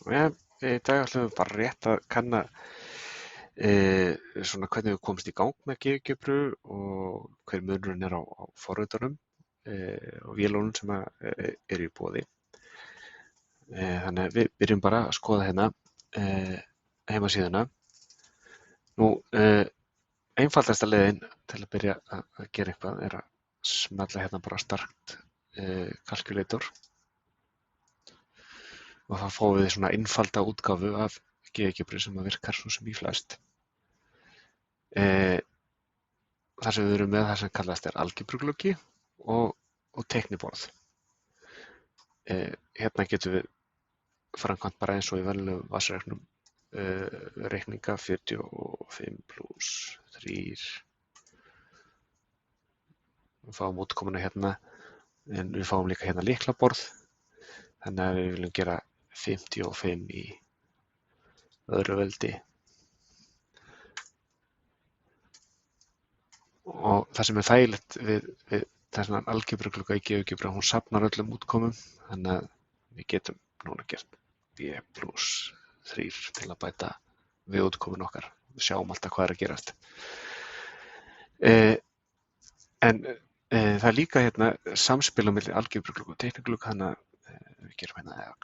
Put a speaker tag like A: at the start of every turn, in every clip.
A: Ja, í dag ætlum við bara rétt að kanna svona hvernig við komumst í gang með GeoGebru og hver munurinn á forritunum og vélunum sem eru í boði. Þannig að við byrjum bara að skoða hérna heimasíðuna. Nú, einfaldasta leiðin til að byrja að gera eitthvað er að smella hérna bara Start Calculator og þá fáum við svona einfalda útgáfu af GeoGebru sem að virkar svo sem í flest. Þar sem við erum með það sem kallast algebrugluggi og teikniborð. Hérna getum við framkvæmt bara eins og í venjulegum vatnsreiknum reikninga 45 plus 3. Við fáum útkomuna hérna, en við fáum líka hérna lyklaborð, þannig að við viljum gera 55 í öðru veldi. Og það sem er þægilegt við þennan algebruglugga í GeoGebra, hún safnar öllum útkomum, þannig að við getum núna gert b plus 3 til að bæta við útkomin okkar. Við sjáum alltaf hvað er að gerast. En það er líka hérna samspil á milli algebruglugga og teikniglugga, þannig að við gerum hérna x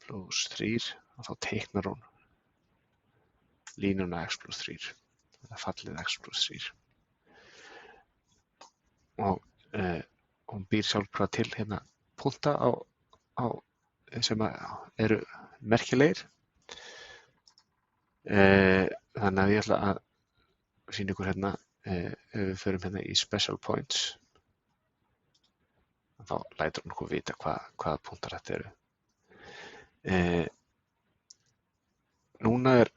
A: plus 3 og þá teiknar hún línuna x plus 3. Það er fallið x plus 3. Og hún býr sjálfkrafa til hérna punkta sem eru merkilegir. Þannig að ég ætla að sýna ykkur hérna, ef við förum hérna í Special Points, þá lætur hún okkur vita hvaða punktar þetta eru. Núna er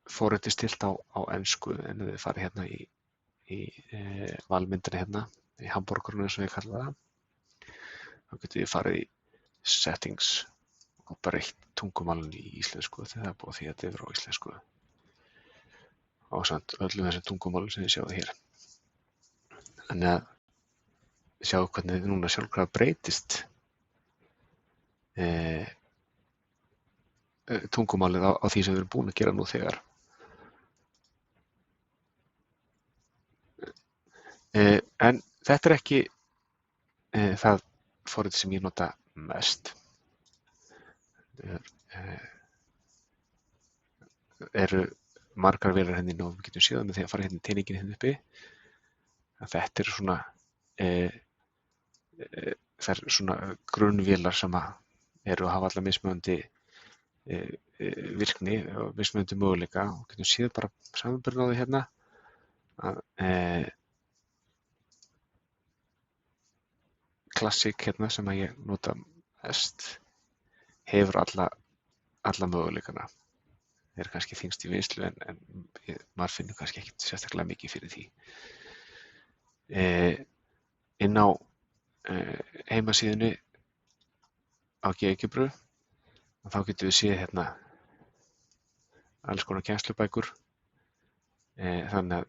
A: forritið stillt á ensku, en við farið hérna í valmyndina hérna, í hamborgarinu eins og ég kalla það. Þá getum við farið í Settings og breytt tungumálinu í íslensku þegar það er búið að því að þetta er á íslensku. Ásamt öllum þessum tungumálum sem þið sjáðu hér. Þannig að sjáu hvernig þið núna sjálfkrafa breytist tungumálið á því sem við erum búin að gera nú þegar. En þetta er ekki það forrit sem ég nota mest. Eru margar vélar hérna inni og við getum séð með því að fara hérna í teiningin hérna uppi. Þetta eru svona það eru svona grunnvélar sem eru að hafa alla mismunandi virkni og mismunandi möguleika, og getum séð bara samanburð á því hérna að Classic hérna sem að ég nota mest hefur alla möguleikana. Það er kannski þyngst í vinnslu en maður finnur kannski ekkert sérstaklega mikið fyrir því. Inn á heimasíðunni á GeoGebru þá getum við séð hérna alls konar kennslubækur. Þannig að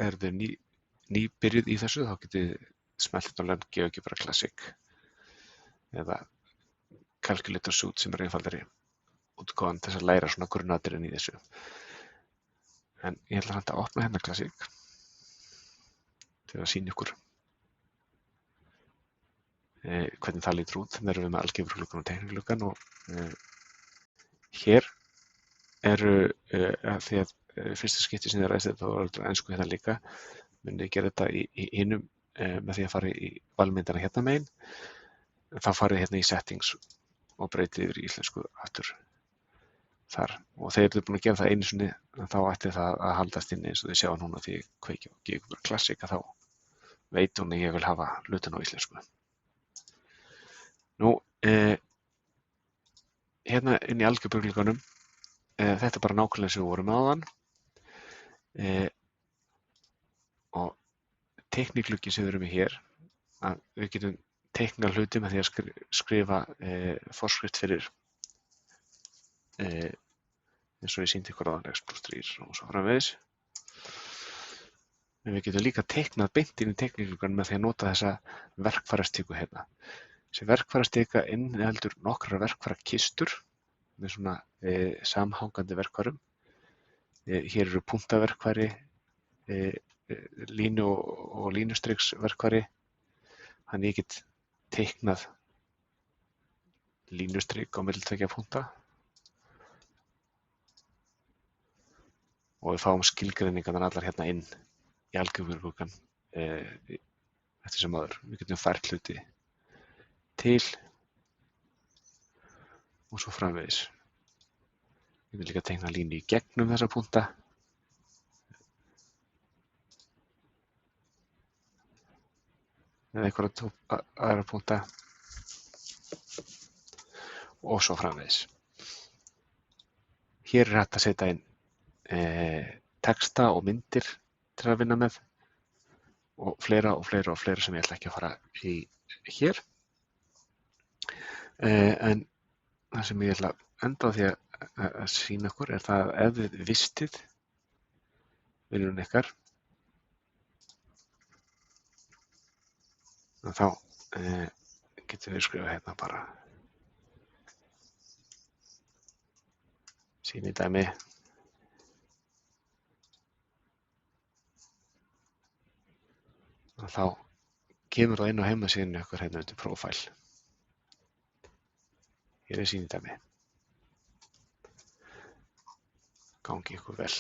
A: erum við nýbyrjuð í þessu, þá getum við smellt á Learn GeoGebra Classic eða Calculator Suite sem er einfaldari útgáfan til að læra svona grunnatriðin í þessu. En ég ætla samt að opna hérna Classic til að sýna ykkur hvernig það lítur út. Þannig erum við með algebrugluggan og teiknigluggan og hér eru því að fyrsta skipti sem þið ræðist þetta og er ensku hérna líka, munið gera þetta í hinum með því að fara í valmyndina hérna megin. Þá farið hérna í Settings og breytið yfir í íslensku aftur þar. Og þegar þið eru búin að gera það einu sinni, þá ætti það að haldast inni eins og þið sjá núna því ég kveiki á GeoGebra Classic, að þá veit hún að ég vil hafa hlutin á íslensku. Nú, hérna inn í algebruglugganum, þetta er bara nákvæmlega sem við vorum áðan. Og teiknigluggi sem við erum í hér, að við getum teikna hluti með því að skrifa forskrift fyrir eins og ég sýndi ykkur áðan x plus 3 og svo framvegis. En við getum líka teiknað beint inn í teiknigluggan með því að nota þessa verkfærastíku hérna. Þessi verkfærastika inniheldur nokkrar verkfærakistur með svona samhangandi verkfærum. Hér eru punktaverkfæri, línu og línustriksverkfæri. Þannig ég get teiknað línustrik á milli tveggja punkta og við fáum skilgreiningarnar allar hérna inn í algebrugluggann eftir sem áður. Við getum fært hluti til og svo framvegis. Við getum líka teiknað línu í gegnum þessa punkta. Eða einhverja aðra punkta og svo framvegis. Hér er hægt að setja inn texta og myndir til að vinna með og fleira sem ég ætla ekki að fara í hér. En það sem ég ætla að enda á því að sýna okkur er það að ef þið vistið vinnunum ykkar þá getum við skrifað hérna bara sýni dæmi og þá kemur það inn á heimasíðunni okkar hérna undir Profile. Hér er sýni dæmi. Gangi ykkur vel.